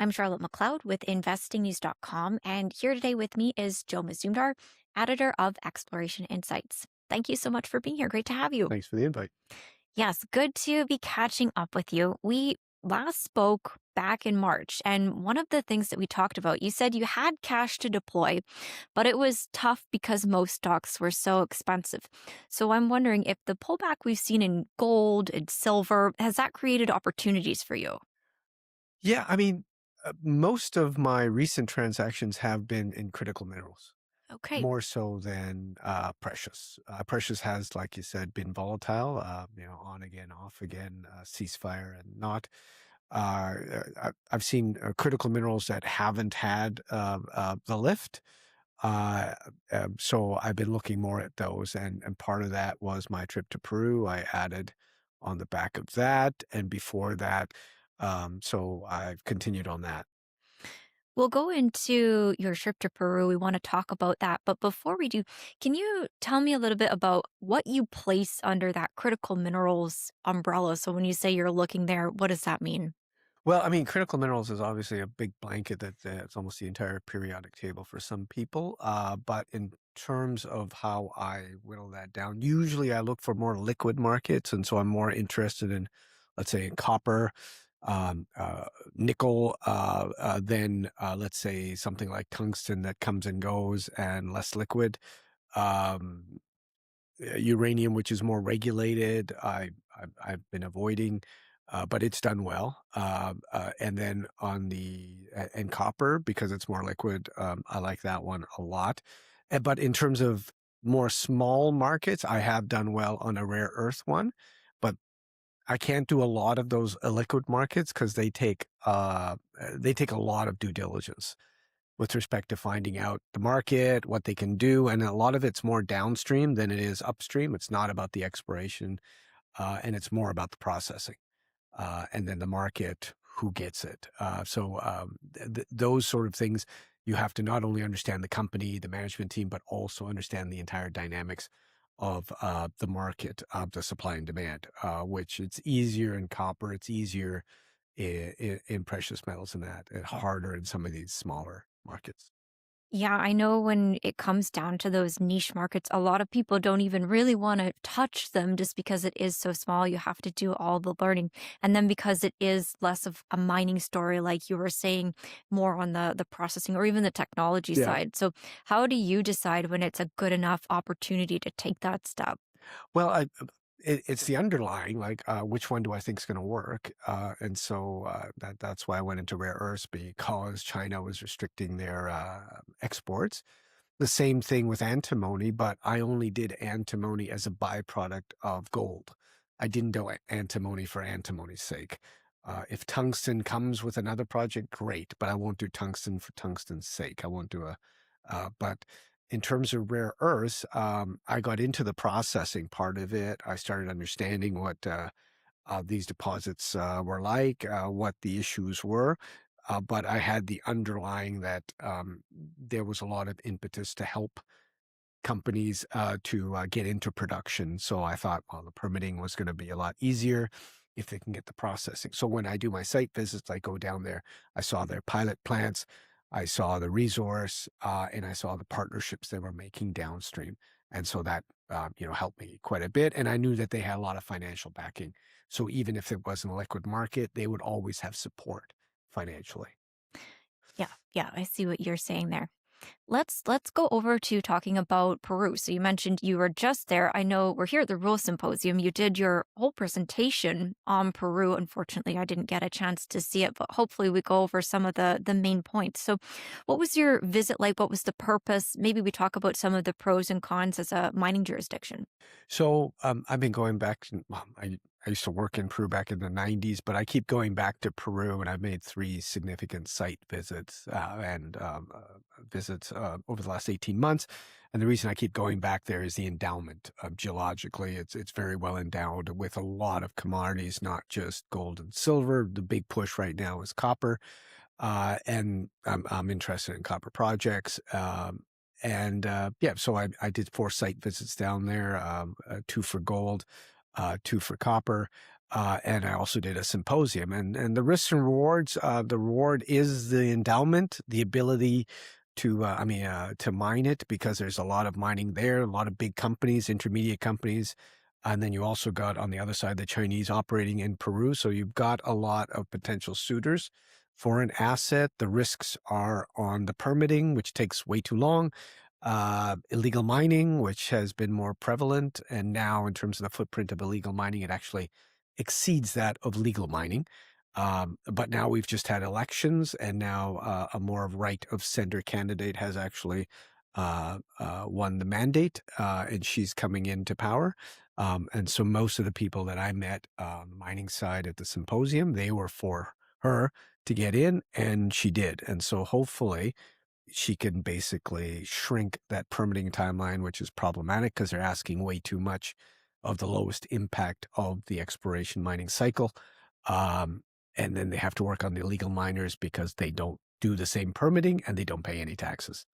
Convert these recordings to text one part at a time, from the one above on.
I'm Charlotte McLeod with investingnews.com, and here today with me is Joe Mazumdar, editor of Exploration Insights. Thank you so much for being here. Great to have you. Thanks for the invite. Yes, good to be catching up with you. We last spoke back in March, and one of the things that we talked about, you said you had cash to deploy, but it was tough because most stocks were so expensive. So I'm wondering if the pullback we've seen in gold and silver, has that created opportunities for you? Yeah, I mean, most of my recent transactions have been in critical minerals, Okay. more so than precious. Precious has, like you said, been volatile. On again, off again, ceasefire and not. I've seen critical minerals that haven't had the lift. So I've been looking more at those, and part of that was my trip to Peru. I added on the back of that, and before that, so I've continued on that. We'll go into your trip to Peru. We want to talk about that. But before we do, can you tell me a little bit about what you place under that critical minerals umbrella? So when you say you're looking there, what does that mean? Well, I mean, critical minerals is obviously a big blanket that it's almost the entire periodic table for some people. But in terms of how I whittle that down, usually I look for more liquid markets, and so I'm more interested in, let's say, in copper, nickel, than let's say something like tungsten that comes and goes and less liquid. Um, Uranium, which is more regulated, I've been avoiding, but it's done well. And then on the and copper, because it's more liquid, I like that one a lot. But in terms of more small markets, I have done well on a rare earth one, but I can't do a lot of those liquid markets because they take a lot of due diligence with respect to finding out the market, what they can do. And a lot of it's more downstream than it is upstream. It's not about the exploration, and it's more about the processing. And then the market, who gets it. Those sort of things, you have to not only understand the company, the management team, but also understand the entire dynamics of the market, of the supply and demand, which it's easier in copper, it's easier in precious metals and that, and harder in some of these smaller markets. Yeah, I know when it comes down to those niche markets, a lot of people don't even really want to touch them just because it is so small. You have to do all the learning. And then because it is less of a mining story, like you were saying, more on the processing or even the technology Yeah. side. So how do you decide when it's a good enough opportunity to take that step? Well, it's the underlying, like, which one do I think is going to work? And so that's why I went into rare earths because China was restricting their exports. The same thing with antimony, but I only did antimony as a byproduct of gold. I didn't do antimony for antimony's sake. If tungsten comes with another project, great, but I won't do tungsten for tungsten's sake. I won't do but in terms of rare earths, I got into the processing part of it. I started understanding what these deposits were like, what the issues were. But I had the underlying that there was a lot of impetus to help companies to get into production. So I thought, well, the permitting was going to be a lot easier if they can get the processing. So when I do my site visits, I go down there, I saw their pilot plants, I saw the resource, and I saw the partnerships they were making downstream. And so that, helped me quite a bit. And I knew that they had a lot of financial backing. So even if it wasn't a liquid market, they would always have support financially. Yeah, yeah, I see what you're saying there. Let's go over to talking about Peru. So you mentioned you were just there. I know we're here at the Rural Symposium. You did your whole presentation on Peru. Unfortunately, I didn't get a chance to see it, but hopefully we go over some of the main points. So what was your visit like? What was the purpose? Maybe we talk about some of the pros and cons as a mining jurisdiction. So I've been going back. Well, I used to work in Peru back in the 90s, but I keep going back to Peru, and I've made three significant site visits and visits over the last 18 months. And the reason I keep going back there is the endowment. Geologically, it's very well endowed with a lot of commodities, not just gold and silver. The big push right now is copper, and I'm interested in copper projects. Yeah, so I did four site visits down there, two for gold, two for copper. And I also did a symposium. And the risks and rewards, the reward is the endowment, the ability to mine it, because there's a lot of mining there, a lot of big companies, intermediate companies. And then you also got on the other side the Chinese operating in Peru. So you've got a lot of potential suitors for an asset. The risks are on the permitting, which takes way too long, illegal mining, which has been more prevalent. And now, in terms of the footprint of illegal mining, it actually exceeds that of legal mining. But now we've just had elections, and now a more right of center candidate has actually won the mandate, and she's coming into power. And so most of the people that I met on the mining side at the symposium, they were for her to get in, and she did. And so hopefully she can basically shrink that permitting timeline, which is problematic because they're asking way too much of the lowest impact of the exploration mining cycle. Um, and then they have to work on the illegal miners because they don't do the same permitting and they don't pay any taxes.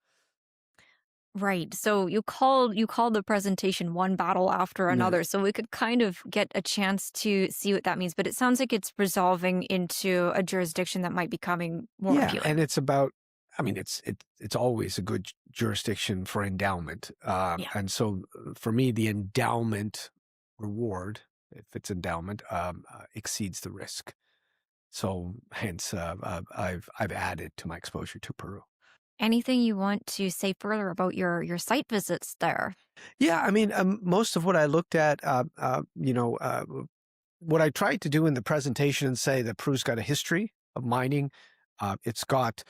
Right. So you called the presentation one battle after Yeah. another. So we could kind of get a chance to see what that means. But it sounds like it's resolving into a jurisdiction that might be becoming more Yeah, appealing. and it's about, I mean, it's always a good jurisdiction for endowment. Yeah. And so for me, the endowment reward, if it's endowment, exceeds the risk. So hence, I've added to my exposure to Peru. Anything you want to say further about your site visits there? Yeah, I mean, most of what I looked at, what I tried to do in the presentation and say that Peru's got a history of mining. It's got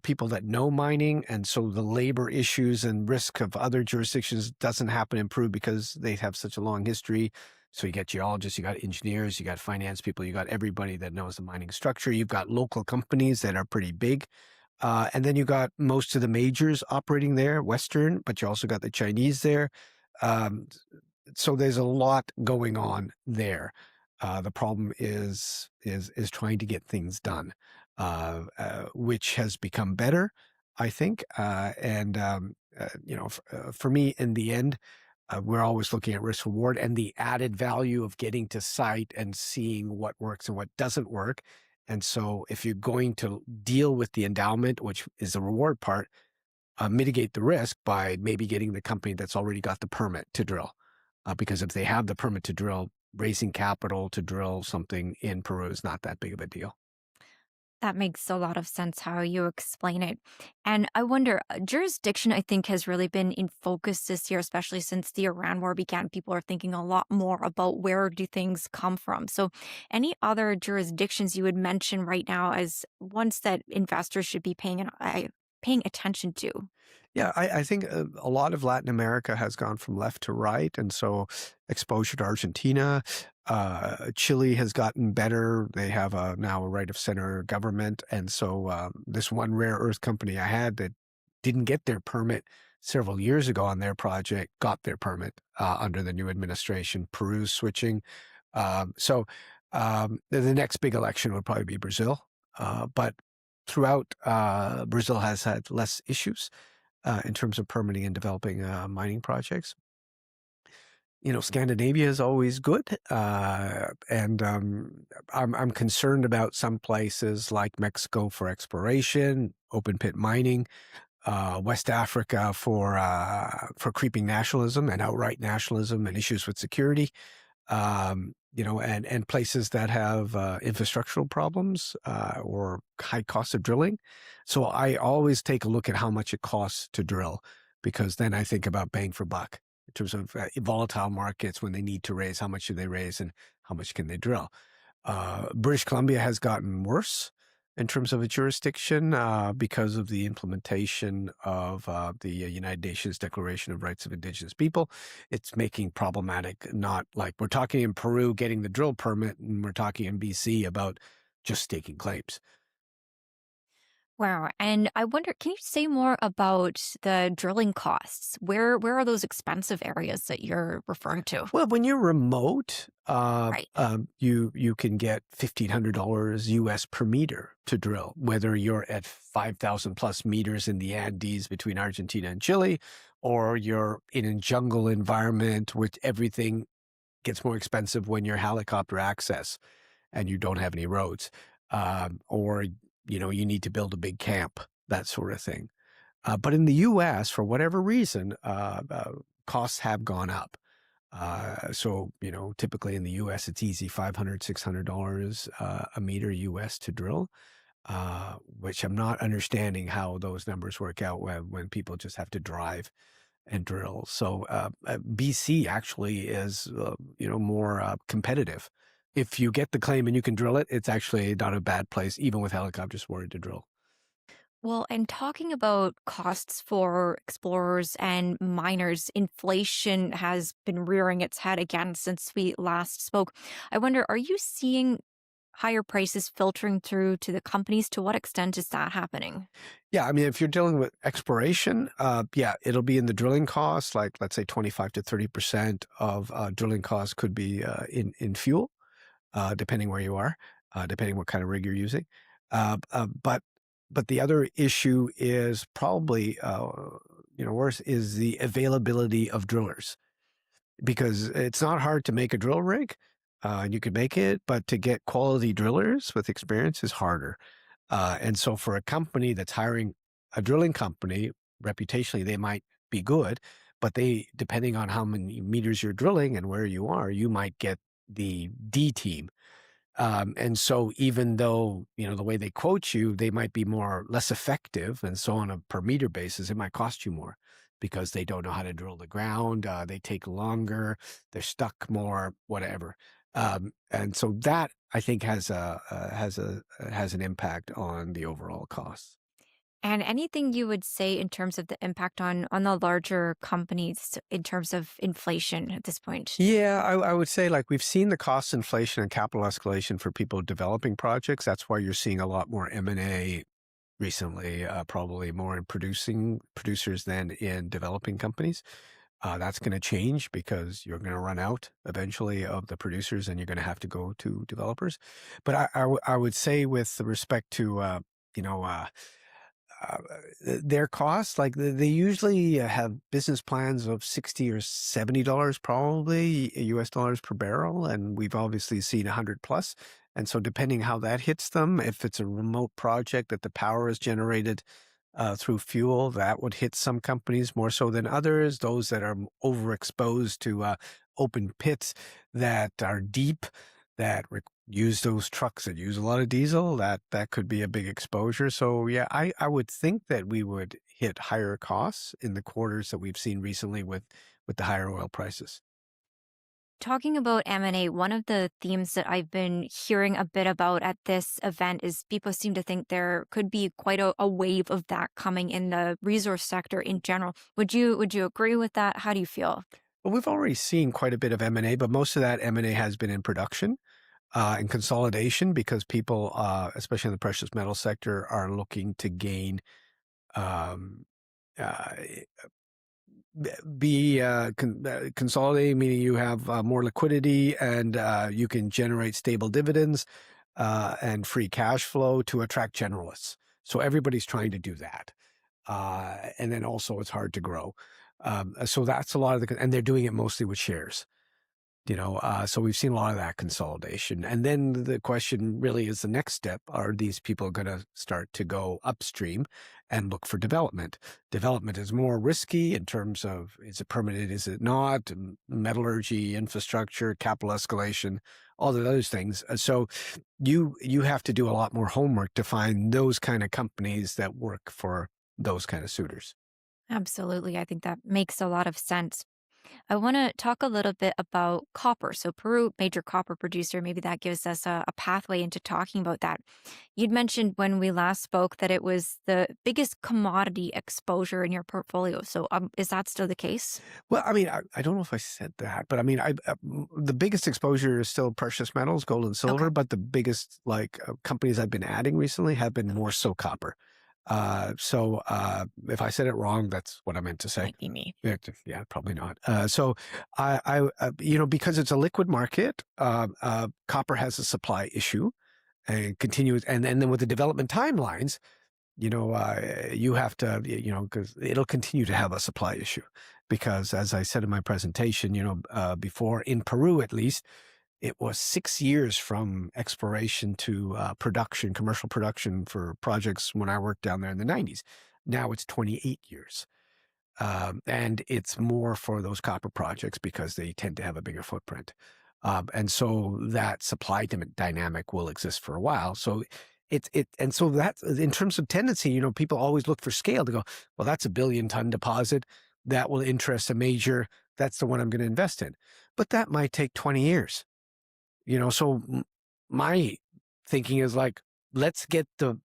people that know mining, and so the labor issues and risk of other jurisdictions doesn't happen in Peru because they have such a long history. So you got geologists, you got engineers, you got finance people, you got everybody that knows the mining structure. You've got local companies that are pretty big. And then you got most of the majors operating there, Western, but you also got the Chinese there. Um, so there's a lot going on there. The problem is trying to get things done, which has become better, I think. For me, in the end, we're always looking at risk reward and the added value of getting to site and seeing what works and what doesn't work. And so, if you're going to deal with the endowment, which is the reward part, mitigate the risk by maybe getting the company that's already got the permit to drill. Because if they have the permit to drill, raising capital to drill something in Peru is not that big of a deal. That makes a lot of sense how you explain it. And I wonder, jurisdiction, I think, has really been in focus this year, especially since the Iran war began. People are thinking a lot more about where do things come from. So, any other jurisdictions you would mention right now as ones that investors should be paying attention to? Yeah, I think a lot of Latin America has gone from left to right, and so exposure to Argentina, Chile has gotten better. They have now a right of center government, and so this one rare earth company I had that didn't get their permit several years ago on their project got their permit under the new administration. Peru's switching, the next big election would probably be Brazil, but throughout Brazil has had less issues in terms of permitting and developing mining projects. Scandinavia is always good, and I'm concerned about some places like Mexico for exploration, open pit mining, West Africa for creeping nationalism and outright nationalism and issues with security. And places that have infrastructural problems or high cost of drilling. So I always take a look at how much it costs to drill, because then I think about bang for buck in terms of volatile markets. When they need to raise, how much do they raise and how much can they drill? British Columbia has gotten worse in terms of a jurisdiction because of the implementation of the United Nations Declaration of Rights of Indigenous People. It's making problematic, not like we're talking in Peru getting the drill permit, and we're talking in BC about just staking claims. Wow. And I wonder, can you say more about the drilling costs? Where are those expensive areas that you're referring to? Well, when you're remote, Right. you can get $1,500 US per meter to drill, whether you're at 5,000 plus meters in the Andes between Argentina and Chile, or you're in a jungle environment with everything gets more expensive when you're helicopter access and you don't have any roads, or you need to build a big camp, that sort of thing. But in the U.S., for whatever reason, costs have gone up. So, typically in the US, it's easy $500, $600 a meter US to drill, which I'm not understanding how those numbers work out when people just have to drive and drill. So BC actually is, more competitive. If you get the claim and you can drill it, it's actually not a bad place, even with helicopters worried to drill. Well, and talking about costs for explorers and miners, inflation has been rearing its head again since we last spoke. I wonder, are you seeing higher prices filtering through to the companies? To what extent is that happening? Yeah, I mean, if you're dealing with exploration, yeah, it'll be in the drilling costs, like let's say 25 to 30% of drilling costs could be in fuel, depending where you are, depending what kind of rig you're using. But the other issue is probably worse is the availability of drillers, because it's not hard to make a drill rig. You could make it, but to get quality drillers with experience is harder. And so for a company that's hiring a drilling company, reputationally, they might be good, but depending on how many meters you're drilling and where you are, you might get the D team. And so even though, the way they quote you, they might be less effective. And so on a per meter basis, it might cost you more because they don't know how to drill the ground. They take longer, they're stuck more, whatever. And so that I think has an impact on the overall costs. And anything you would say in terms of the impact on the larger companies in terms of inflation at this point? Yeah, I would say like we've seen the cost inflation and capital escalation for people developing projects. That's why you're seeing a lot more M&A recently, probably more in producers than in developing companies. That's going to change because you're going to run out eventually of the producers and you're going to have to go to developers. But I would say with respect to, you know, uh, uh, their costs, like they usually have business plans of 60 or $70 probably US dollars per barrel. And we've obviously seen 100 plus. And so depending how that hits them, if it's a remote project that the power is generated through fuel, that would hit some companies more so than others. Those that are overexposed to open pits that are deep, that use those trucks that use a lot of diesel, that could be a big exposure. So yeah, I would think that we would hit higher costs in the quarters that we've seen recently with the higher oil prices. Talking about M&A, one of the themes that I've been hearing a bit about at this event is people seem to think there could be quite a wave of that coming in the resource sector in general. Would you agree with that? How do you feel? Well, we've already seen quite a bit of M&A, but most of that M&A has been in production and consolidation because people, especially in the precious metal sector, are looking to gain um, uh, be consolidating, meaning you have more liquidity and you can generate stable dividends and free cash flow to attract generalists. So everybody's trying to do that. And then also it's hard to grow. So that's a lot of and they're doing it mostly with shares. So we've seen a lot of that consolidation. And then the question really is the next step. Are these people going to start to go upstream and look for development? Development is more risky in terms of, is it permitted? Is it not? Metallurgy, infrastructure, capital escalation, all of those things. So you have to do a lot more homework to find those kind of companies that work for those kind of suitors. Absolutely. I think that makes a lot of sense. I want to talk a little bit about copper. So, Peru, major copper producer, maybe that gives us a pathway into talking about that. You'd mentioned when we last spoke that it was the biggest commodity exposure in your portfolio. So, is that still the case? Well, I mean, I don't know if I said that, but I mean, the biggest exposure is still precious metals, gold and Okay. silver, but the biggest companies I've been adding recently have been more so copper. So if I said it wrong, that's what I meant to say. Might be me. Yeah, probably not. So because it's a liquid market, copper has a supply issue and continues, and then with the development timelines. you have to, because it'll continue to have a supply issue. Because as I said in my presentation, before in Peru at least, it was 6 years from exploration to production, commercial production for projects when I worked down there in the 90s. Now it's 28 years. And it's more for those copper projects because they tend to have a bigger footprint. And so that supply dynamic will exist for a while. So and so that in terms of tendency, people always look for scale to go, well, that's a 1 billion ton deposit that will interest a major. That's the one I'm going to invest in. But that might take 20 years. So my thinking is like, let's get the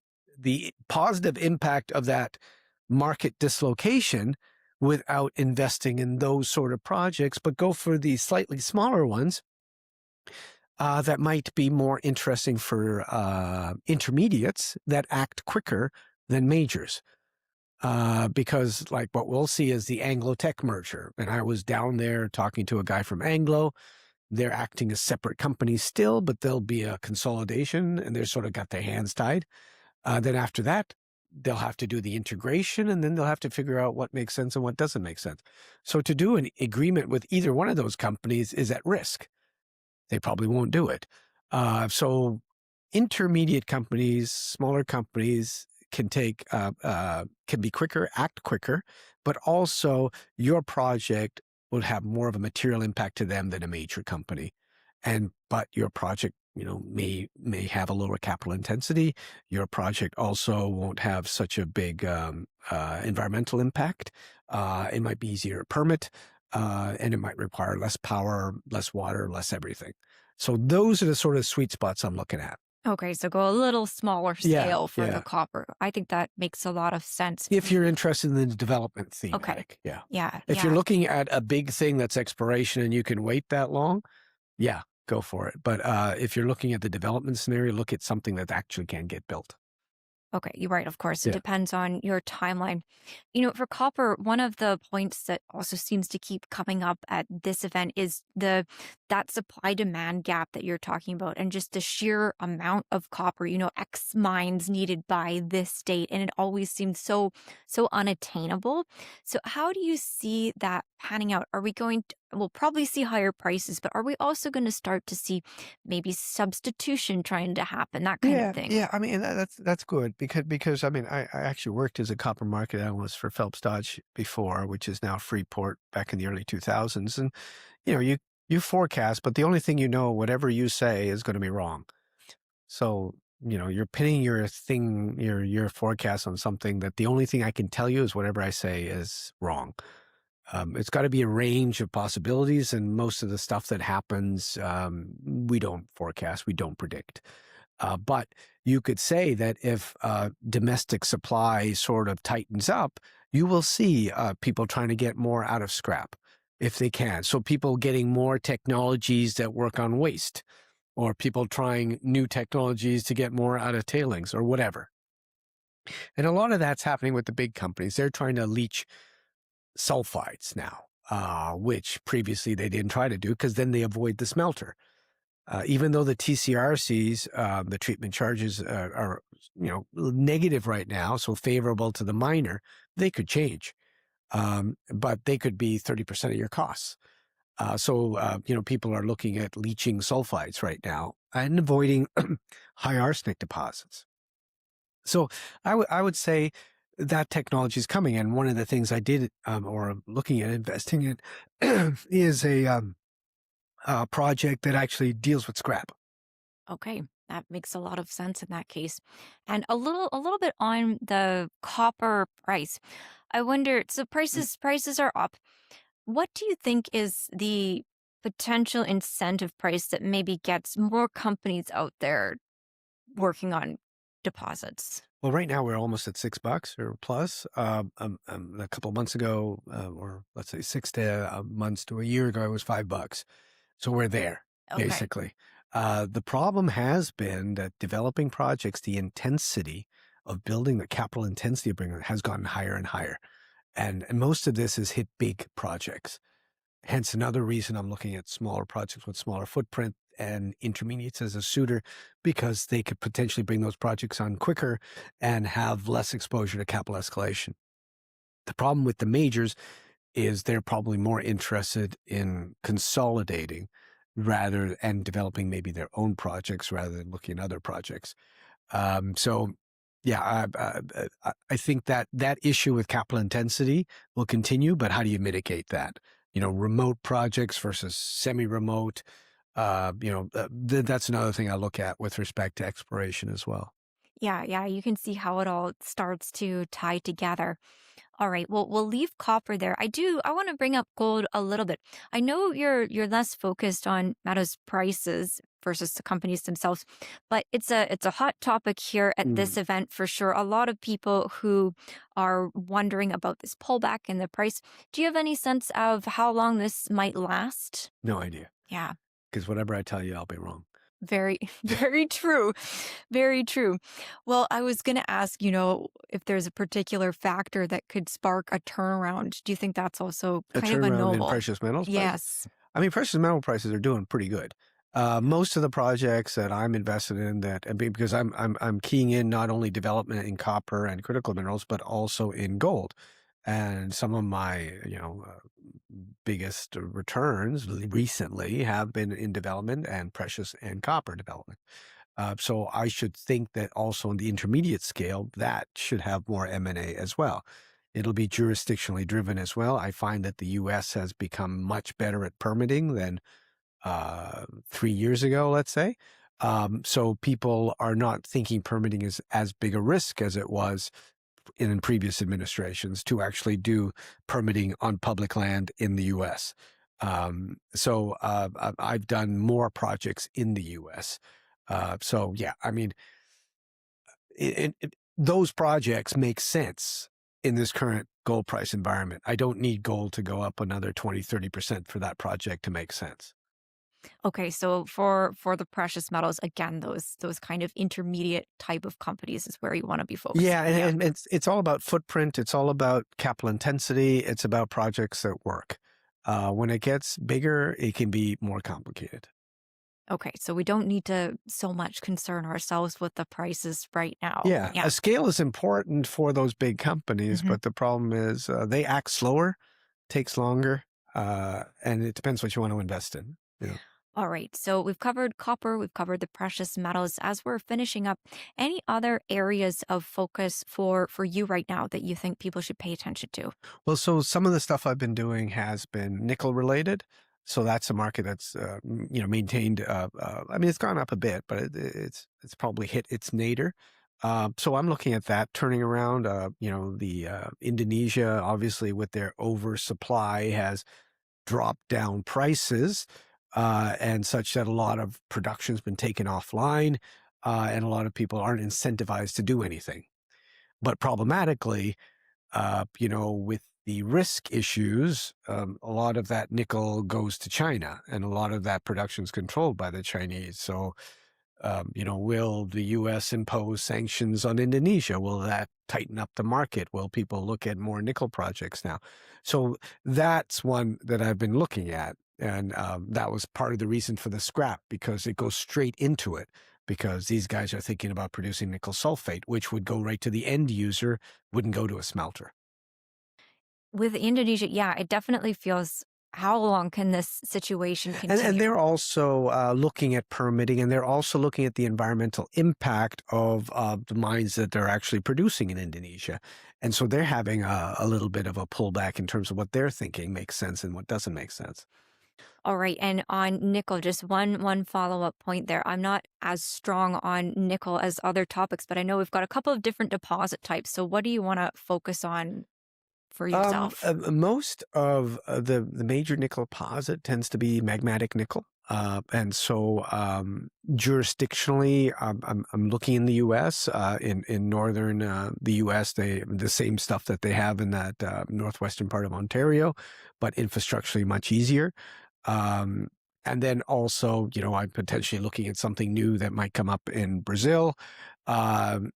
positive impact of that market dislocation without investing in those sort of projects, but go for the slightly smaller ones that might be more interesting for intermediates that act quicker than majors. Because like what we'll see is the Anglo-Tech merger. And I was down there talking to a guy from Anglo. They're acting as separate companies still, but there'll be a consolidation and they're sort of got their hands tied. Then after that, they'll have to do the integration and then they'll have to figure out what makes sense and what doesn't make sense. So to do an agreement with either one of those companies is at risk. They probably won't do it. So intermediate companies, smaller companies can can be quicker, act quicker, but also your project will have more of a material impact to them than a major company. But your project, may have a lower capital intensity. Your project also won't have such a big environmental impact. It might be easier to permit, and it might require less power, less water, less everything. So those are the sort of sweet spots I'm looking at. Okay, so go a little smaller Yeah, scale for yeah. the copper. I think that makes a lot of sense. If you're interested in the development Okay. thematic, yeah. Yeah, If you're yeah. looking at a big thing that's exploration and you can wait that long, yeah, go for it. But if you're looking at the development scenario, look at something that actually can get built. Okay, you're right. Of course, it Yeah. depends on your timeline. For copper, one of the points that also seems to keep coming up at this event is that supply demand gap that you're talking about, and just the sheer amount of copper. X mines needed by this date, and it always seems so unattainable. So, how do you see that panning out? Are we going to? We'll probably see higher prices, but are we also going to start to see maybe substitution trying to happen, that kind of Yeah, thing? yeah. I mean, that's good because I mean, I actually worked as a copper market analyst for Phelps Dodge before, which is now Freeport back in the early 2000s. And you forecast, but the only thing whatever you say is going to be wrong. So you're pinning your forecast on something that the only thing I can tell you is whatever I say is wrong. It's got to be a range of possibilities, and most of the stuff that happens, we don't forecast, we don't predict. But you could say that if domestic supply sort of tightens up, you will see people trying to get more out of scrap if they can. So people getting more technologies that work on waste, or people trying new technologies to get more out of tailings or whatever. And a lot of that's happening with the big companies. They're trying to leach sulfides now, which previously they didn't try to do because then they avoid the smelter. Even though the TCRCs, the treatment charges are negative right now, so favorable to the miner, they could change, but they could be 30% of your costs. So people are looking at leaching sulfides right now and avoiding high arsenic deposits. So I would say that technology is coming, and one of the things I did or am looking at investing in is a project that actually deals with scrap. Okay, that makes a lot of sense in that case. And a little bit on the copper price. I wonder, so prices are up. What do you think is the potential incentive price that maybe gets more companies out there working on deposits? Well, right now we're almost at $6 or plus. A couple of months ago, or let's say 6 months to a year ago, it was $5. So we're there, Okay. basically. The problem has been that developing projects, the intensity of building, the capital intensity of bringing it has gotten higher and higher. And most of this has hit big projects. Hence another reason I'm looking at smaller projects with smaller footprint. and intermediates as a suitor because they could potentially bring those projects on quicker and have less exposure to capital escalation. The problem with the majors is they're probably more interested in consolidating rather and developing maybe their own projects rather than looking at other projects. So yeah, I think that that issue with capital intensity will continue, but how do you mitigate that? Remote projects versus semi-remote. That's another thing I look at with respect to exploration as well. Yeah, yeah, you can see how it all starts to tie together. All right. Well, we'll leave copper there. I want to bring up gold a little bit. I know you're less focused on metals prices versus the companies themselves, but it's a hot topic here at Mm, this event for sure. A lot of people who are wondering about this pullback in the price. Do you have any sense of how long this might last? no idea, Yeah. because whatever I tell you, I'll be wrong. Very, very true. Very true. Well, I was going to ask, if there's a particular factor that could spark a turnaround. Do you think that's also A kind of a turnaround in noble? precious metals prices? Yes. I mean, precious metal prices are doing pretty good. Most of the projects that I'm invested in because I'm keying in not only development in copper and critical minerals, but also in gold. And some of my, biggest returns recently have been in development and precious and copper development. So I should think that also on the intermediate scale, that should have more M&A as well. It'll be jurisdictionally driven as well. I find that the U.S. has become much better at permitting than 3 years ago, let's say. So people are not thinking permitting is as big a risk as it was in previous administrations to actually do permitting on public land in the U.S. I've done more projects in the U.S. So yeah, I mean, those projects make sense in this current gold price environment. I don't need gold to go up another 20-30% for that project to make sense. Okay, so for the precious metals, again, those kind of intermediate type of companies is where you want to be Yeah, focusing. and, Yeah. and it's all about footprint. It's all about capital intensity. It's about projects that work. When it gets bigger, it can be more complicated. Okay, so we don't need to so much concern ourselves with the prices right now. Yeah, Yeah. a scale is important for those big companies, Mhm. but the problem is they act slower, takes longer, and it depends what you want to invest in. All right. So we've covered copper, we've covered the precious metals. As we're finishing up, any other areas of focus for you right now that you think people should pay attention to? Well, so some of the stuff I've been doing has been nickel related. So that's a market that's maintained. I mean, it's gone up a bit, but it's probably hit its nadir. So I'm looking at that turning around. The Indonesia, obviously, with their oversupply, has dropped down prices, and such that a lot of production's been taken offline, and a lot of people aren't incentivized to do anything. But problematically, with the risk issues, a lot of that nickel goes to China, and a lot of that production is controlled by the Chinese. So, will the U.S. impose sanctions on Indonesia? Will that tighten up the market? Will people look at more nickel projects now? So that's one that I've been looking at. And that was part of the reason for the scrap, because it goes straight into it. Because these guys are thinking about producing nickel sulfate, which would go right to the end user, wouldn't go to a smelter. With Indonesia, yeah, it definitely feels how long can this situation And continue? they're also looking at permitting, and they're also looking at the environmental impact of the mines that they're actually producing in Indonesia. And so they're having a little bit of a pullback in terms of what they're thinking makes sense and what doesn't make sense. All right, and on nickel, just one follow-up point there. I'm not as strong on nickel as other topics, but I know we've got a couple of different deposit types. So what do you want to focus on for yourself? Most of the major nickel deposit tends to be magmatic nickel. And so jurisdictionally, I'm looking in the U.S. In northern the U.S. The same stuff that they have in that northwestern part of Ontario, but infrastructurally much easier. Um, and then also, I'm potentially looking at something new that might come up in Brazil. So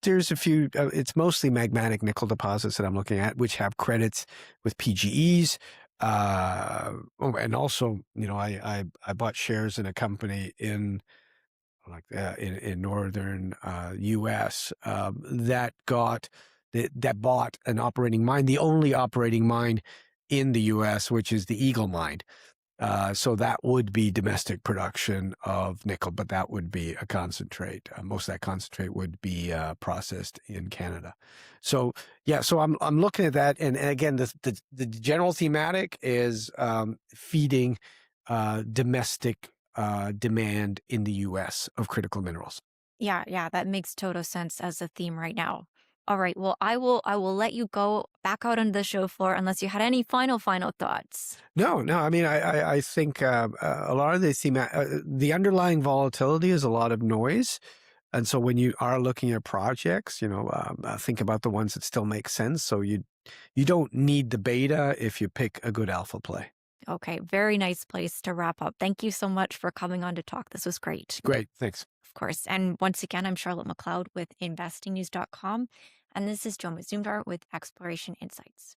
there's a few, it's mostly magmatic nickel deposits that I'm looking at, which have credits with PGEs. And also, I bought shares in a company in in northern U.S. That bought an operating mine, the only operating mine in the U.S., which is the Eagle Mine. So that would be domestic production of nickel, but that would be a concentrate. Most of that concentrate would be processed in Canada. So yeah, so I'm looking at that, and again, the general thematic is feeding domestic demand in the U.S. of critical minerals. Yeah, yeah, that makes total sense as a theme right now. All right, well, I will let you go back out on the show floor unless you had any final thoughts. No, no. I mean, I think a lot of the underlying volatility is a lot of noise. And so when you are looking at projects, think about the ones that still make sense. So you don't need the beta if you pick a good alpha play. Okay, very nice place to wrap up. Thank you so much for coming on to talk. This was great. Great, thanks. Of course. And once again, I'm Charlotte McLeod with investingnews.com. And this is Joe Mazumdar with Exploration Insights.